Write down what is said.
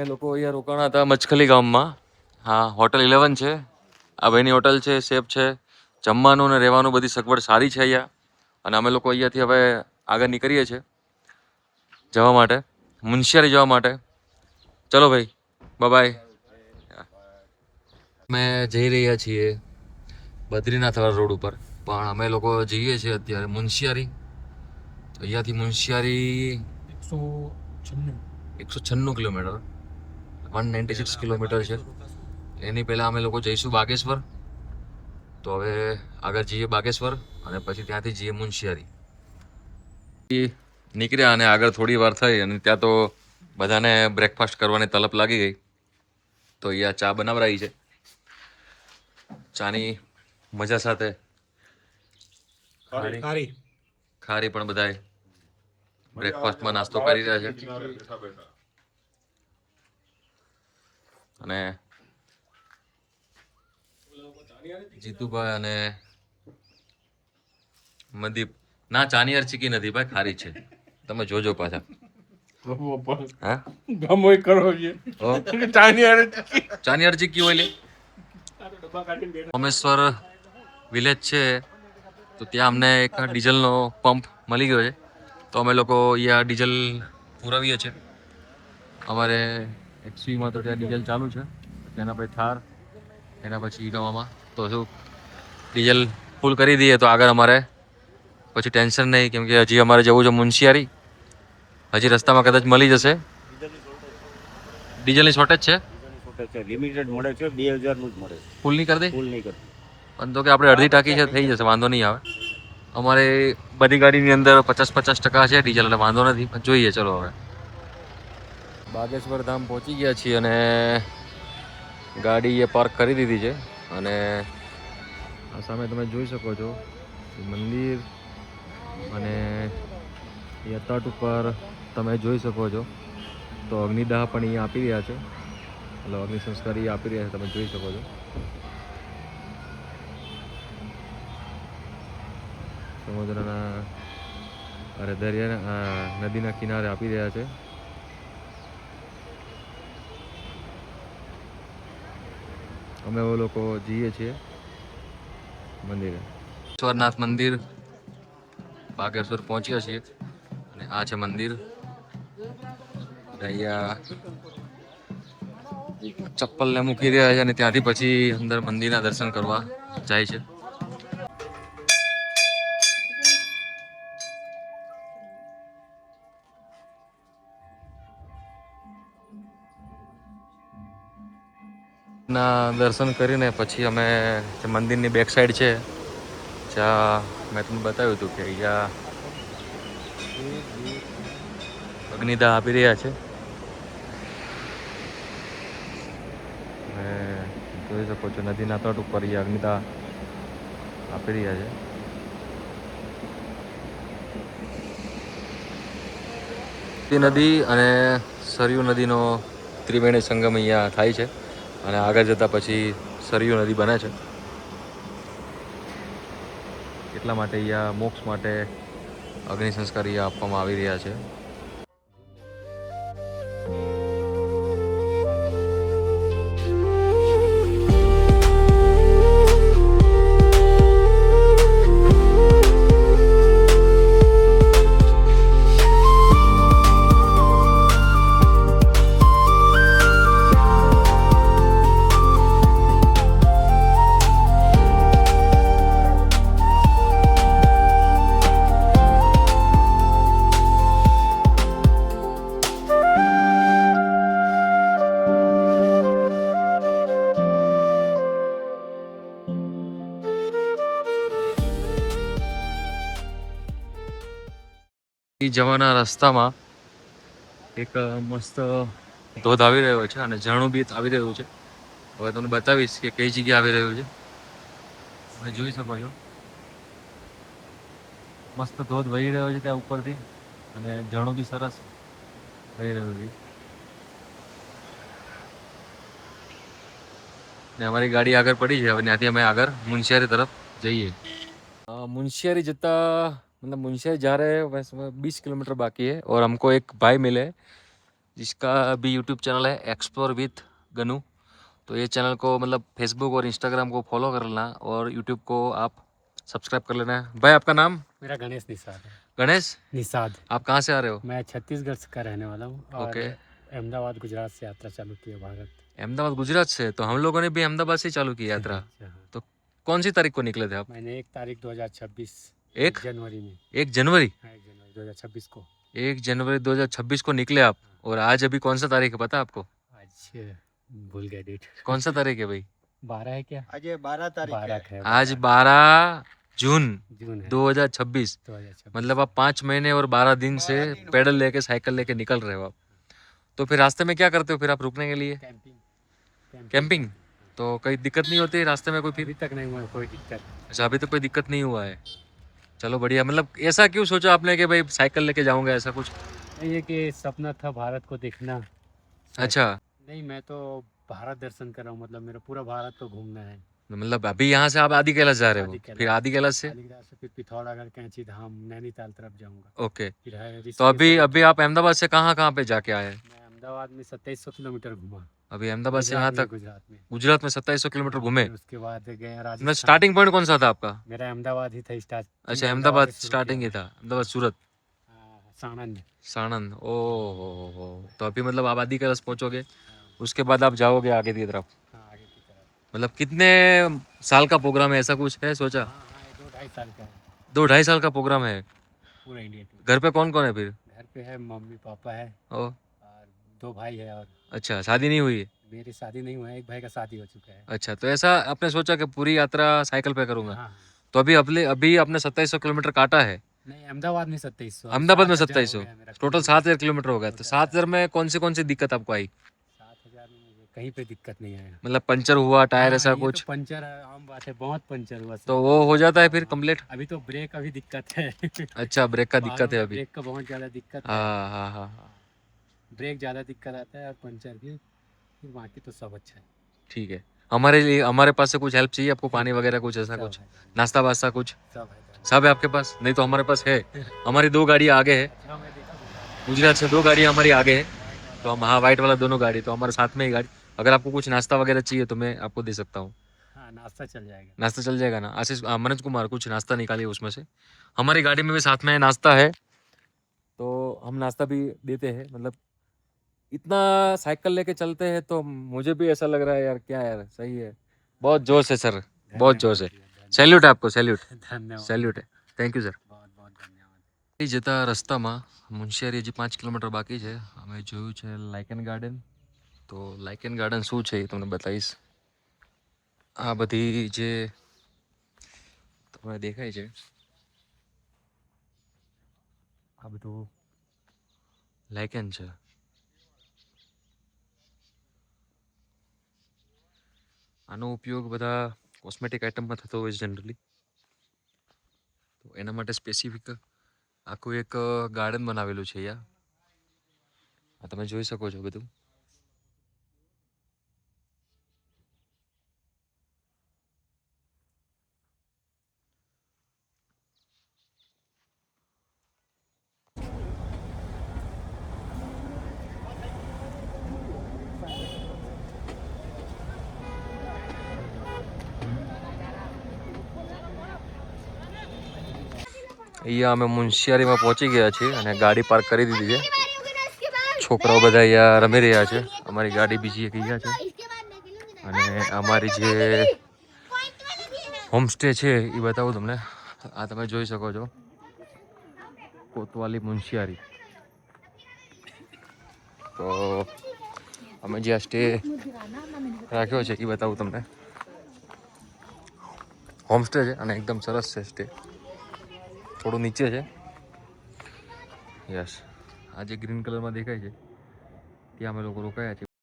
એ લોકો અહીંયા રોકાણા હતા મચખલી ગામમાં. હા, હોટલ 11 છે. આ ભાઈની હોટલ છે, સેફ છે. જમવાનું ને રહેવાનું બધી સગવડ સારી છે અહીંયા. અને અમે લોકો અહીંયાથી હવે આગળ નીકળીએ છીએ જવા માટે, મુનસ્યારી જવા માટે. ચલો ભાઈ, બાય. અમે જઈ રહ્યા છીએ બદ્રીનાથ રોડ ઉપર, પણ અમે લોકો જઈએ છીએ અત્યારે મુનસ્યારી. અહીંયાથી મુનસ્યારી 196 કિલોમીટર, 196 કિલોમીટર છે. એની પહેલાં અમે લોકો જઈશું બાગેશ્વર. તો હવે આગળ જઈએ બાગેશ્વર અને પછી ત્યાંથી જઈએ મુનસ્યારી. નીકળ્યા અને આગળ થોડી વાર થઈ અને ત્યાં તો બધાને બ્રેકફાસ્ટ કરવાની તલપ લાગી ગઈ. તો અહીંયા ચા બનાવરાઈ છે. ચાની મજા સાથે ખારી પણ બધાય બ્રેકફાસ્ટમાં નાસ્તો કરી રહ્યા છે. અને જીતુભાઈ અને મનદીપ ના ચાની યાર ચીકી નથી ભાઈ, ખારી છે. તમે જોજો પાછા. હા ગમોય કરો છે ચાની યાર ચીકી હોય લે. સોમેશ્વર વિલેજ છે, તો ત્યાં અમને એક ડીઝલનો પંપ મળી ગયો છે. તો અમે લોકો અહીંયા ડીઝલ પુરાવીએ છીએ. અમારે એક્સવીમાં તો ત્યાં ડીઝલ ચાલુ છે, તેના પછી થાર, એના પછી ઇનોવામાં. તો શું ડીઝલ ફૂલ કરી દઈએ તો આગળ અમારે પછી ટેન્શન નહીં, કેમ કે હજી અમારે જવું છે મુનસ્યારી. હજી રસ્તામાં કદાચ મળી જશે. ડીઝલની શોર્ટેજ છે, લિમિટેડ મળે છે, 2000 નું જ મળે. ફૂલ નહીં કરી દે, ફૂલ નહીં કરતું. પણ તો કે આપણે અડધી ટાંકી છે, થઈ જશે, વાંધો નહીં આવે. અમારે બધી ગાડીની અંદર 50% છે ડીઝલ, એટલે વાંધો નથી. પણ જોઈએ, ચલો હવે. બાગેશ્વર ધામ પહોંચી ગયા છીએ અને ગાડી એ પાર્ક કરી દીધી છે. અને આ સામે તમે જોઈ શકો છો મંદિર, અને એ તટ ઉપર તમે જોઈ શકો છો તો અગ્નિદાહ પણ અહીંયા આપી રહ્યા છે. એટલે અગ્નિ સંસ્કાર આપી રહ્યા છે, તમે જોઈ શકો છો. સમુદ્રના અરે દરિયાના નદીના કિનારે આપી રહ્યા છે. અમે લોકો જઈએ છીએ મંદિરે. ઈશ્વરનાથ મંદિર બાગેશ્વર પહોંચ્યા છીએ અને આ છે મંદિર. અહીંયા ચપ્પલને મૂકી રહ્યા છે અને ત્યાંથી પછી અંદર મંદિરના દર્શન કરવા જાય છે. ના દર્શન કરીને પછી અમે જે મંદિરની બેક સાઈડ છે, જ્યાં મેં તમને બતાવ્યું હતું કે અહીંયા અગ્નિદાહ આપી રહ્યા છે. જોઈ શકો છો નદીના તટ ઉપર અહીંયા અગ્નિદાહ આપી રહ્યા છે. નદી અને સરયુ નદીનો ત્રિવેણી સંગમ અહીંયા થાય છે અને આગળ જતાં પછી સરયુ નદી બને છે. એટલા માટે અહીંયા મોક્ષ માટે અગ્નિ સંસ્કાર અહીંયા આપવામાં આવી રહ્યા છે. જવાના રસ્તામાં એક મસ્ત ધોધ આવી રહ્યો છે અને ઝરણું બી આવી રહ્યું છે. હવે તમને બતાવીશ કે કઈ જગ્યાએ આવી રહ્યું છે. તમે જોઈ શકો છો મસ્ત ધોધ વહી રહ્યો છે ત્યાં ઉપરથી, અને ઝરણું બી સરસ વહી રહ્યું છે. ને અમારી ગાડી આગળ પડી છે. હવે ત્યાંથી અમે આગળ મુનસ્યારી તરફ જઈએ. मुंशियारी जितना मतलब मुंशियारी जा रहे हैं वैसे 20 किलोमीटर बाकी है और हमको एक भाई मिले जिसका भी यूट्यूब चैनल है एक्सप्लोर विथ गनू। तो ये चैनल को मतलब फेसबुक और इंस्टाग्राम को फॉलो कर लेना और यूट्यूब को आप सब्सक्राइब कर लेना है। भाई आपका नाम? मेरा गणेश निषाद है। गणेश। निषाद। आप कहाँ से आ रहे हो? मैं छत्तीसगढ़ का रहने वाला हूँ और ओके। अहमदाबाद गुजरात से यात्रा चालू की है भारत। अहमदाबाद गुजरात से? तो हम लोगों ने भी अहमदाबाद से चालू की यात्रा। तो कौन सी तारीख को निकले थे आप? मैंने 1 तारीख 2026 एक जनवरी में 1 जनवरी 2026 को 1 जनवरी 2026 को निकले आप। और आज अभी कौन सा तारीख है पता है आपको? आज भूल गए डेट। कौन सा तारीख है भाई? 12 है क्या? आज ये 12 तारीख 12 है। है। आज 12 जून जून है 2026। 2026। मतलब आप 5 महीने और 12 दिन से 12 दिन। पैडल लेके साइकिल लेके निकल रहे हो आप। तो फिर रास्ते में क्या करते हो फिर आप रुकने के लिए? कैंपिंग। तो कोई दिक्कत नहीं होती रास्ते में कोई फिर? अभी तक नहीं हुआ कोई दिक्कत। अच्छा, अभी तो कोई दिक्कत नहीं हुआ है। चलो बढ़िया। मतलब ऐसा क्यों सोचा आपने कि भाई साइकिल लेके जाऊंगा, ऐसा कुछ? ये कि सपना था भारत को देखना। अच्छा, नहीं, मैं तो भारत दर्शन कर रहा हूँ, मतलब मेरा पूरा भारत को घूमना है। मतलब अभी यहाँ से आप आदि कैलाश जा रहे हो, आदि कैलाश। फिर आदि कैलाश से? अलीगढ़ से फिर पिथौरागढ़, कैंची धाम, नैनीताल तरफ जाऊंगा। ओके। फिर है ऋषिकेश तो अभी से अभी आप अहमदाबाद से कहाँ पे जाके आए? मैं अहमदाबाद में 2700 किलोमीटर घूमा। अभी अहमदाबाद से यहाँ तक गुजरात में। गुजरात में 2700 किलोमीटर घूमे। फिर उसके बाद गया मतलब राजस्थान। स्टार्टिंग पॉइंट कौन सा था आपका? मेरा अहमदाबाद ही था स्टार्ट। अच्छा, अहमदाबाद स्टार्टिंग ही था। अहमदाबाद, सूरत, साणंद। साणंद। ओ। तो अभी मतलब आप आदि कैलाश पहुंचोगे, उसके बाद आप जाओगे आगे की तरफ। हाँ, आगे की तरफ। मतलब कितने साल का प्रोग्राम है, ऐसा कुछ है सोचा? हाँ हाँ, ये 2-2.5 साल का है। 2-2.5 साल का प्रोग्राम है। पूरा इंडिया टूर। घर पे कौन कौन है फिर? घर पे है मम्मी पापा है ओ, और 2 भाई है। और अच्छा, शादी नहीं हुई? मेरी शादी नहीं हुआ है, एक भाई का शादी हो चुका है। अच्छा, तो ऐसा आपने सोचा कि पूरी यात्रा साइकिल पे करूंगा? हाँ। तो अभी आपने 2700 किलोमीटर काटा है। नहीं, अहमदाबाद में 2700। अहमदाबाद में 7,000 हो 2700, गया मेरा। टोटल 7000 किलोमीटर हो गया। तो 7000 में कौन सी दिक्कत आपको आई? 7,000 में मुझे कहीं पे दिक्कत नहीं आया। मतलब पंचर हुआ टायर, हाँ, ऐसा ये कुछ? तो पंचर आम बात है, बहुत पंचर हुआ सर। तो वो हो जाता है फिर कंप्लीट? अभी तो ब्रेक अभी दिक्कत है। अच्छा, ब्रेक का दिक्कत है अभी? ब्रेक का बहुत ज़्यादा दिक्कत है। हाँ हाँ हाँ, ब्रेक ज़्यादा दिक्कत आता है और पंचर भी। फिर बाकी तो सब अच्छा है। ठीक है। हमारे पास से कुछ हेल्प चाहिए आपको? पानी वगैरह कुछ ऐसा कुछ, नाश्ता वास्ता कुछ? सब है। सब है आपके पास? नहीं तो हमारे पास है। हमारी 2 गाड़ियाँ आगे है, अच्छा, मैं देखा। गुजरात से 2 गाड़ियाँ हमारी आगे है। तो हम, हाँ, वाइट वाला दोनों गाड़ी, तो हमारे साथ में ही गाड़ी। अगर आपको कुछ नाश्ता वगैरह चाहिए तो मैं आपको दे सकता हूँ। हाँ, नाश्ता चल जाएगा। नाश्ता चल जाएगा ना? आशीष, मनोज कुमार, कुछ नाश्ता निकालिए उसमें से। हमारी गाड़ी में भी साथ में नाश्ता है, तो हम नाश्ता भी देते हैं। मतलब इतना साइकिल लेके चलते हैं तो मुझे भी ऐसा लग रहा है यार, क्या यार, सही है। बहुत जोश है सर, बहुत जोश है। सैल्यूट है आपको, सैल्यूट, धन्यवाद। सैल्यूट है। Thank you sir. बहुत बहुत धन्यवाद। એ જતા રસ્તામાં મુનશિયારી હજી 5 કિલોમીટર બાકી છે। અમે જોયું છે લાઇકન ગાર્ડન। તો લાઇકન ગાર્ડન શું છે એ તમને બતાવીશ। આ બધી જે તમને દેખાય છે, આ બધું લાઇકન છે। આનો ઉપયોગ બધા કોસ્મેટિક આઇટમમાં થતો હોય છે જનરલી। તો એના માટે સ્પેસિફિક આખું એક ગાર્ડન બનાવેલું છે અહીંયા। આ તમે જોઈ શકો છો બધું। અહીંયા અમે મુનશિયારીમાં પહોંચી ગયા છીએ અને ગાડી પાર્ક કરી દીધી છે। છોકરાઓ બધા અહીંયા રમી રહ્યા છે। અમારી ગાડી બીજી એક અહીંયા છે અને અમારી જે હોમસ્ટે છે એ બતાવું તમને। આ તમે જોઈ શકો છો, કોતવાલી મુનશિયારી। તો અમે જ્યાં સ્ટે રાખ્યો છે એ બતાવું તમને। હોમસ્ટે છે અને એકદમ સરસ છે સ્ટે। થોડું નીચે છે। યસ, આ જે ગ્રીન કલરમાં દેખાય છે ત્યાં અમે લોકો રોકાયા છીએ।